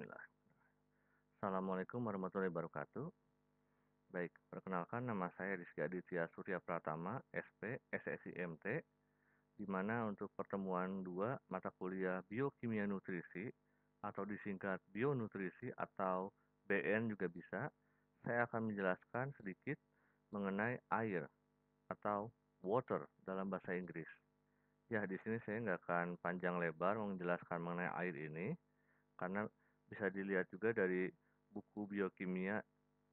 Bismillah. Assalamualaikum warahmatullahi wabarakatuh. Baik, perkenalkan nama saya Rizky Aditya Surya Pratama, SP, SSIMT, di mana untuk pertemuan 2 mata kuliah Biokimia Nutrisi atau disingkat Bionutrisi atau BN juga bisa, saya akan menjelaskan sedikit mengenai air atau water dalam bahasa Inggris. Ya, di sini saya nggak akan panjang lebar menjelaskan mengenai air ini, karena bisa dilihat juga dari buku biokimia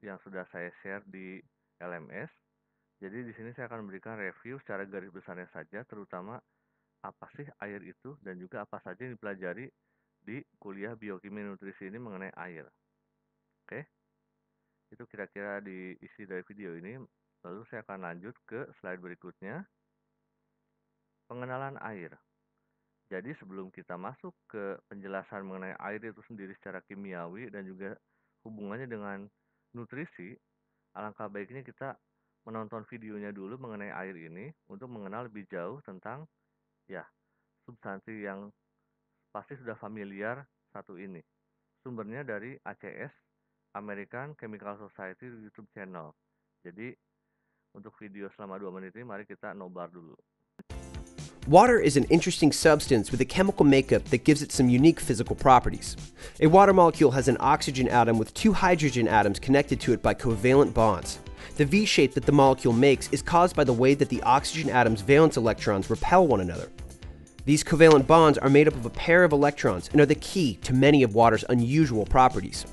yang sudah saya share di LMS. Jadi di sini saya akan memberikan review secara garis besarnya saja, terutama apa sih air itu dan juga apa saja yang dipelajari di kuliah biokimia nutrisi ini mengenai air. Oke, itu kira-kira diisi dari video ini. Lalu saya akan lanjut ke slide berikutnya, pengenalan air. Jadi sebelum kita masuk ke penjelasan mengenai air itu sendiri secara kimiawi dan juga hubungannya dengan nutrisi, alangkah baiknya kita menonton videonya dulu mengenai air ini untuk mengenal lebih jauh tentang ya substansi yang pasti sudah familiar satu ini. Sumbernya dari ACS, American Chemical Society YouTube channel. Jadi untuk video selama 2 menit ini mari kita nobar dulu. Water is an interesting substance with a chemical makeup that gives it some unique physical properties. A water molecule has an oxygen atom with 2 hydrogen atoms connected to it by covalent bonds. The V shape that the molecule makes is caused by the way that the oxygen atom's valence electrons repel one another. These covalent bonds are made up of a pair of electrons and are the key to many of water's unusual properties.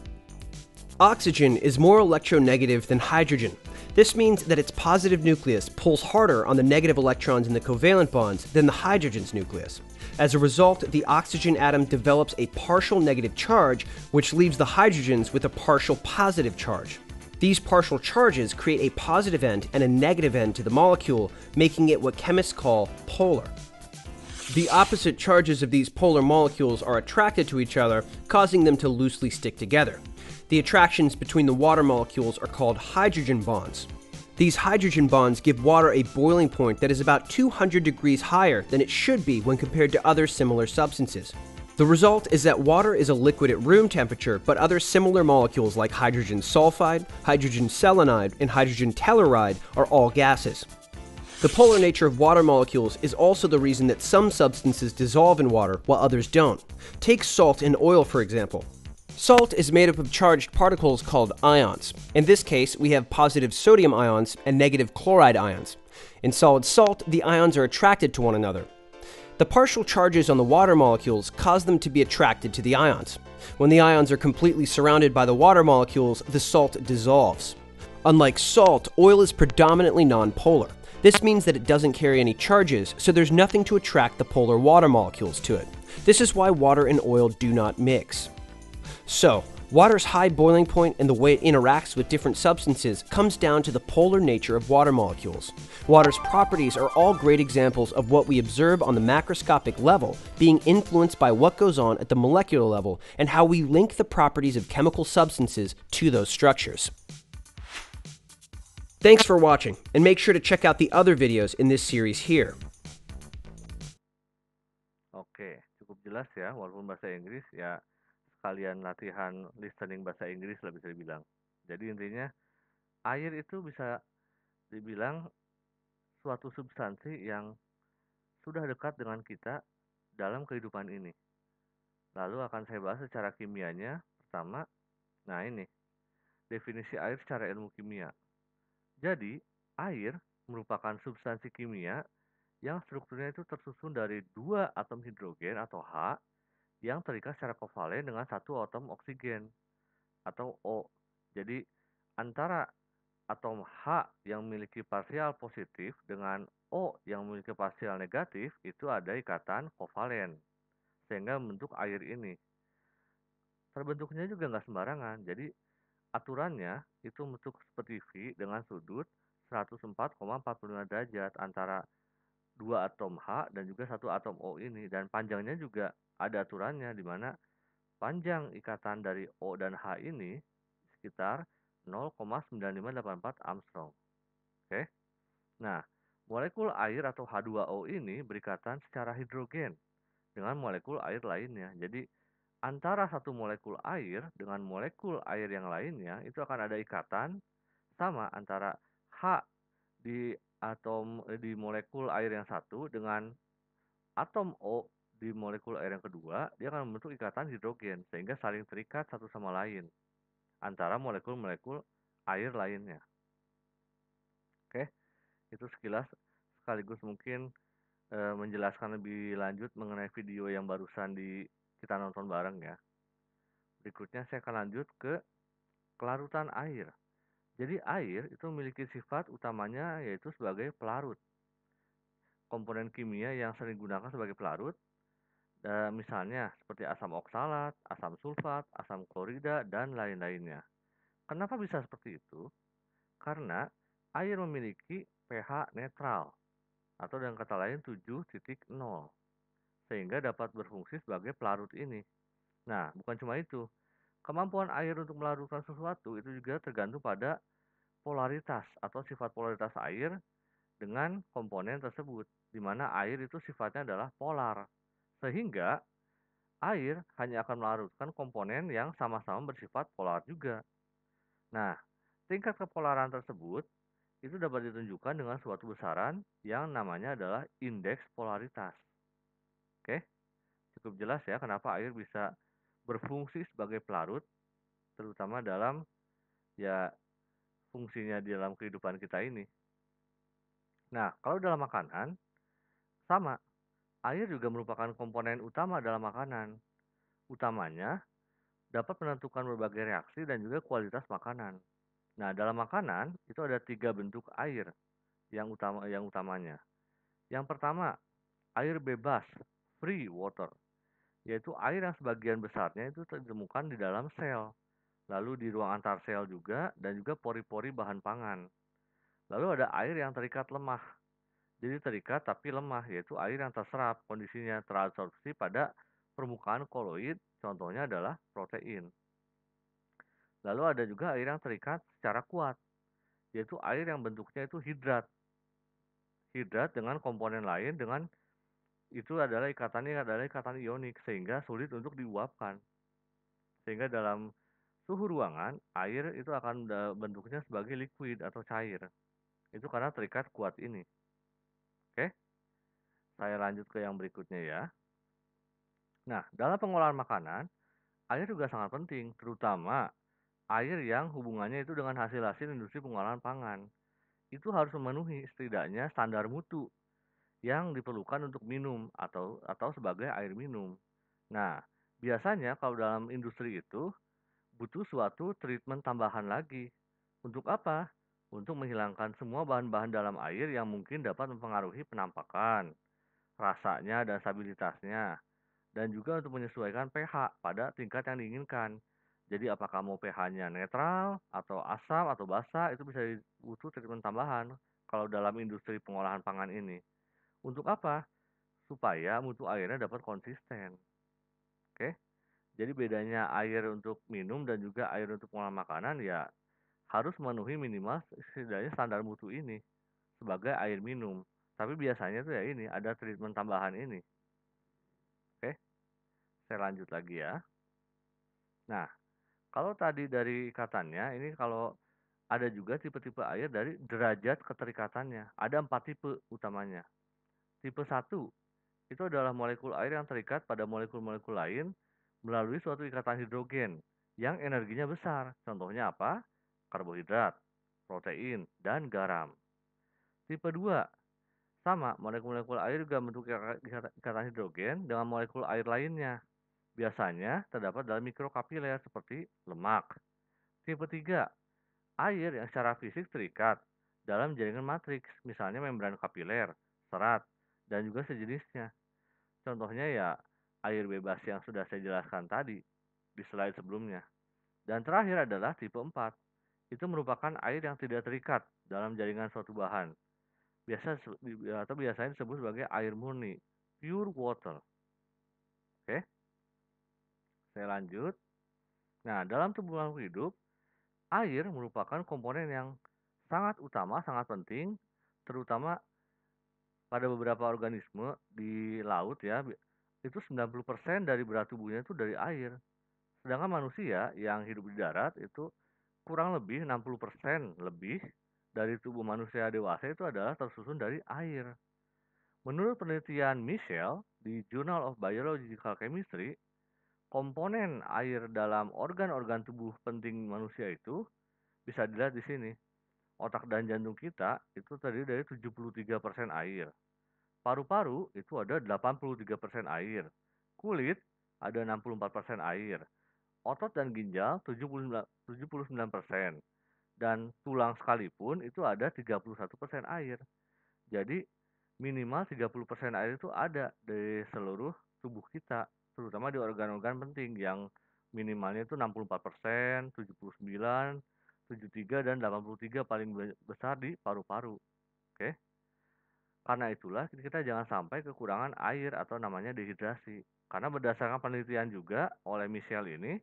Oxygen is more electronegative than hydrogen. This means that its positive nucleus pulls harder on the negative electrons in the covalent bonds than the hydrogen's nucleus. As a result, the oxygen atom develops a partial negative charge, which leaves the hydrogens with a partial positive charge. These partial charges create a positive end and a negative end to the molecule, making it what chemists call polar. The opposite charges of these polar molecules are attracted to each other, causing them to loosely stick together. The attractions between the water molecules are called hydrogen bonds. These hydrogen bonds give water a boiling point that is about 200 degrees higher than it should be when compared to other similar substances. The result is that water is a liquid at room temperature, but other similar molecules like hydrogen sulfide, hydrogen selenide, and hydrogen telluride are all gases. The polar nature of water molecules is also the reason that some substances dissolve in water while others don't. Take salt and oil, for example. Salt is made up of charged particles called ions. In this case, we have positive sodium ions and negative chloride ions. In solid salt, the ions are attracted to one another. The partial charges on the water molecules cause them to be attracted to the ions. When the ions are completely surrounded by the water molecules, the salt dissolves. Unlike salt, oil is predominantly nonpolar. This means that it doesn't carry any charges, so there's nothing to attract the polar water molecules to it. This is why water and oil do not mix. So, water's high boiling point and the way it interacts with different substances comes down to the polar nature of water molecules. Water's properties are all great examples of what we observe on the macroscopic level being influenced by what goes on at the molecular level and how we link the properties of chemical substances to those structures. Thanks for watching, and make sure to check out the other videos in this series here. Oke, cukup jelas ya, walaupun bahasa Inggris ya sekalian latihan listening bahasa Inggris lah bisa dibilang. Jadi intinya air itu bisa dibilang suatu substansi yang sudah dekat dengan kita dalam kehidupan ini. Lalu akan saya bahas secara kimianya. Pertama, nah ini, definisi air secara ilmu kimia. Jadi, air merupakan substansi kimia yang strukturnya itu tersusun dari 2 atom hidrogen atau H yang terikat secara kovalen dengan 1 atom oksigen atau O. Jadi, antara atom H yang memiliki parsial positif dengan O yang memiliki parsial negatif itu ada ikatan kovalen sehingga membentuk air ini. Terbentuknya juga nggak sembarangan. Jadi aturannya itu bentuk seperti V dengan sudut 104,45 derajat antara 2 atom H dan juga 1 atom O ini, dan panjangnya juga ada aturannya di mana panjang ikatan dari O dan H ini sekitar 0,9584 Armstrong. Oke. Nah, molekul air atau H2O ini berikatan secara hidrogen dengan molekul air lainnya. Jadi antara satu molekul air dengan molekul air yang lainnya itu akan ada ikatan sama antara H di molekul air yang satu dengan atom O di molekul air yang kedua, dia akan membentuk ikatan hidrogen sehingga saling terikat satu sama lain antara molekul-molekul air lainnya. Oke, itu sekilas sekaligus mungkin menjelaskan lebih lanjut mengenai video yang barusan kita nonton bareng ya. Berikutnya saya akan lanjut ke kelarutan air. Jadi air itu memiliki sifat utamanya yaitu sebagai pelarut. Komponen kimia yang sering digunakan sebagai pelarut, misalnya seperti asam oksalat, asam sulfat, asam klorida, dan lain-lainnya. Kenapa bisa seperti itu? Karena air memiliki pH netral, atau dengan kata lain 7,0, sehingga dapat berfungsi sebagai pelarut ini. Nah, bukan cuma itu. Kemampuan air untuk melarutkan sesuatu itu juga tergantung pada polaritas atau sifat polaritas air dengan komponen tersebut, di mana air itu sifatnya adalah polar. Sehingga air hanya akan melarutkan komponen yang sama-sama bersifat polar juga. Nah, tingkat kepolaran tersebut itu dapat ditunjukkan dengan suatu besaran yang namanya adalah indeks polaritas. Oke, cukup jelas ya kenapa air bisa berfungsi sebagai pelarut, terutama dalam ya fungsinya di dalam kehidupan kita ini. Nah, kalau dalam makanan, sama. Air juga merupakan komponen utama dalam makanan. Utamanya dapat menentukan berbagai reaksi dan juga kualitas makanan. Nah, dalam makanan itu ada 3 bentuk air yang utamanya. Yang pertama, air bebas, free water, yaitu air yang sebagian besarnya itu ditemukan di dalam sel, lalu di ruang antar sel juga, dan juga pori-pori bahan pangan. Lalu ada air yang terikat lemah, jadi terikat tapi lemah, yaitu air yang terserap, kondisinya terabsorpsi pada permukaan koloid, contohnya adalah protein. Lalu ada juga air yang terikat secara kuat, yaitu air yang bentuknya itu hidrat. Hidrat dengan komponen lain dengan itu adalah ikatan ionik sehingga sulit untuk diuapkan. Sehingga dalam suhu ruangan, air itu akan bentuknya sebagai liquid atau cair. Itu karena terikat kuat ini. Oke, saya lanjut ke yang berikutnya ya. Nah, dalam pengolahan makanan, air juga sangat penting, terutama air yang hubungannya itu dengan hasil-hasil industri pengolahan pangan. Itu harus memenuhi setidaknya standar mutu yang diperlukan untuk minum atau sebagai air minum. Nah, biasanya kalau dalam industri itu butuh suatu treatment tambahan lagi. Untuk apa? Untuk menghilangkan semua bahan-bahan dalam air yang mungkin dapat mempengaruhi penampakan, rasanya dan stabilitasnya, dan juga untuk menyesuaikan pH pada tingkat yang diinginkan. Jadi apakah mau pH-nya netral atau asam atau basa itu bisa butuh treatment tambahan kalau dalam industri pengolahan pangan ini. Untuk apa? Supaya mutu airnya dapat konsisten. Oke. Jadi bedanya air untuk minum dan juga air untuk pengolahan makanan ya harus memenuhi minimal setidaknya standar mutu ini sebagai air minum. Tapi biasanya tuh ya ini ada treatment tambahan ini. Oke, saya lanjut lagi ya. Nah, kalau tadi dari ikatannya, ini kalau ada juga tipe-tipe air dari derajat keterikatannya. Ada 4 tipe utamanya. Tipe 1 itu adalah molekul air yang terikat pada molekul-molekul lain melalui suatu ikatan hidrogen yang energinya besar. Contohnya apa? Karbohidrat, protein, dan garam. Tipe 2 sama, molekul-molekul air juga membentuk ikatan hidrogen dengan molekul air lainnya. Biasanya terdapat dalam mikrokapiler seperti lemak. Tipe 3 air yang secara fisik terikat dalam jaringan matriks, misalnya membran kapiler, serat, dan juga sejenisnya. Contohnya ya air bebas yang sudah saya jelaskan tadi di slide sebelumnya. Dan terakhir adalah tipe 4. Itu merupakan air yang tidak terikat dalam jaringan suatu bahan. Biasanya disebut sebagai air murni, pure water. Oke, saya lanjut. Nah, dalam tubuh makhluk hidup, air merupakan komponen yang sangat utama, sangat penting, terutama pada beberapa organisme di laut ya. itu 90% dari berat tubuhnya itu dari air. Sedangkan manusia yang hidup di darat itu kurang lebih 60% lebih dari tubuh manusia dewasa itu adalah tersusun dari air. Menurut penelitian Michelle di Journal of Biological Chemistry, komponen air dalam organ-organ tubuh penting manusia itu bisa dilihat di sini. Otak dan jantung kita itu terdiri dari 73% air. Paru-paru itu ada 83% air. Kulit ada 64% air. Otot dan ginjal 79%. Dan tulang sekalipun itu ada 31% air. Jadi minimal 30% air itu ada di seluruh tubuh kita, terutama di organ-organ penting yang minimalnya itu 64%, 79, 73, dan 83 paling besar di paru-paru. Oke. Karena itulah kita jangan sampai kekurangan air atau namanya dehidrasi. Karena berdasarkan penelitian juga oleh Michelle ini,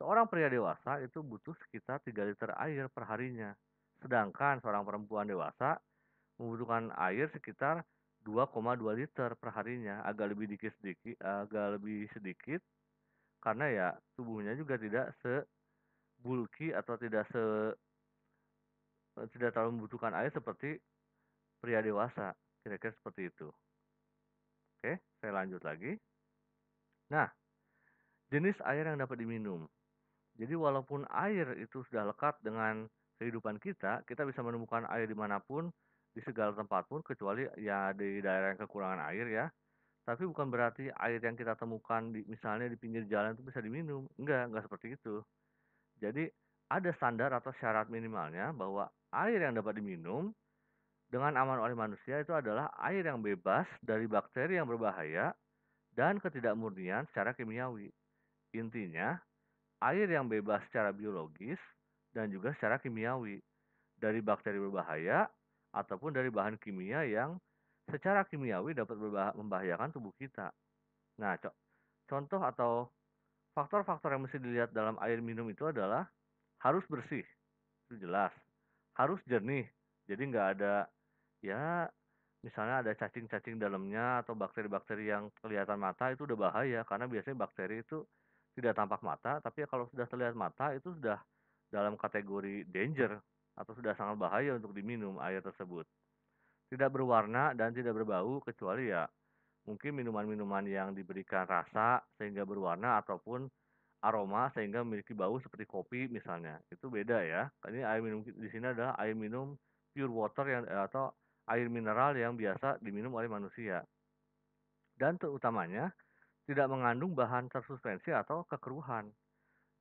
seorang pria dewasa itu butuh sekitar 3 liter air per harinya. Sedangkan seorang perempuan dewasa membutuhkan air sekitar 2,2 liter per harinya, agak lebih sedikit karena ya tubuhnya juga tidak sebulky atau tidak terlalu membutuhkan air seperti pria dewasa, kira-kira seperti itu. Oke, saya lanjut lagi. Nah, jenis air yang dapat diminum. Jadi walaupun air itu sudah lekat dengan kehidupan kita, kita bisa menemukan air dimanapun, di segala tempat pun, kecuali ya di daerah yang kekurangan air ya. Tapi bukan berarti air yang kita temukan misalnya di pinggir jalan itu bisa diminum. Enggak seperti itu. Jadi ada standar atau syarat minimalnya bahwa air yang dapat diminum dengan aman oleh manusia itu adalah air yang bebas dari bakteri yang berbahaya dan ketidakmurnian secara kimiawi. Intinya, air yang bebas secara biologis dan juga secara kimiawi dari bakteri berbahaya ataupun dari bahan kimia yang secara kimiawi dapat membahayakan tubuh kita. Nah, contoh atau faktor-faktor yang mesti dilihat dalam air minum itu adalah harus bersih, itu jelas. Harus jernih, jadi nggak ada, ya misalnya ada cacing-cacing dalamnya atau bakteri-bakteri yang kelihatan mata itu udah bahaya, karena biasanya bakteri itu tidak tampak mata, tapi kalau sudah terlihat mata itu sudah dalam kategori danger atau sudah sangat bahaya untuk diminum air tersebut. Tidak berwarna dan tidak berbau kecuali ya mungkin minuman-minuman yang diberikan rasa sehingga berwarna ataupun aroma sehingga memiliki bau seperti kopi misalnya. Itu beda ya. Ini air minum di sini adalah air minum pure water atau air mineral yang biasa diminum oleh manusia. Dan terutamanya tidak mengandung bahan tersuspensi atau kekeruhan.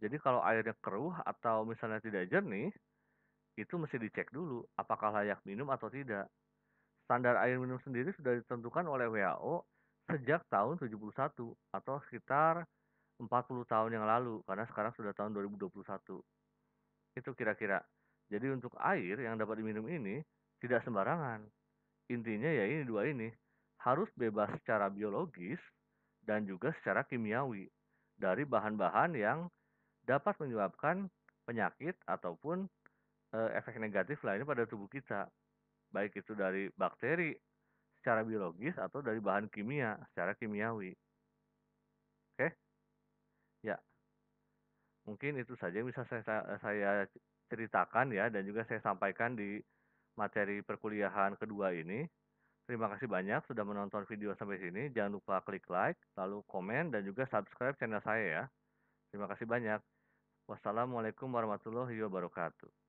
Jadi kalau airnya keruh atau misalnya tidak jernih, itu mesti dicek dulu apakah layak minum atau tidak. Standar air minum sendiri sudah ditentukan oleh WHO sejak tahun 71 atau sekitar 40 tahun yang lalu, karena sekarang sudah tahun 2021. Itu kira-kira. Jadi untuk air yang dapat diminum ini tidak sembarangan. Intinya ya ini dua ini, harus bebas secara biologis dan juga secara kimiawi dari bahan-bahan yang dapat menyebabkan penyakit ataupun efek negatif lainnya pada tubuh kita. Baik itu dari bakteri secara biologis atau dari bahan kimia secara kimiawi. Oke? Ya, mungkin itu saja yang bisa saya ceritakan ya dan juga saya sampaikan di materi perkuliahan kedua ini. Terima kasih banyak sudah menonton video sampai sini. Jangan lupa klik like, lalu komen dan juga subscribe channel saya ya. Terima kasih banyak. Wassalamualaikum warahmatullahi wabarakatuh.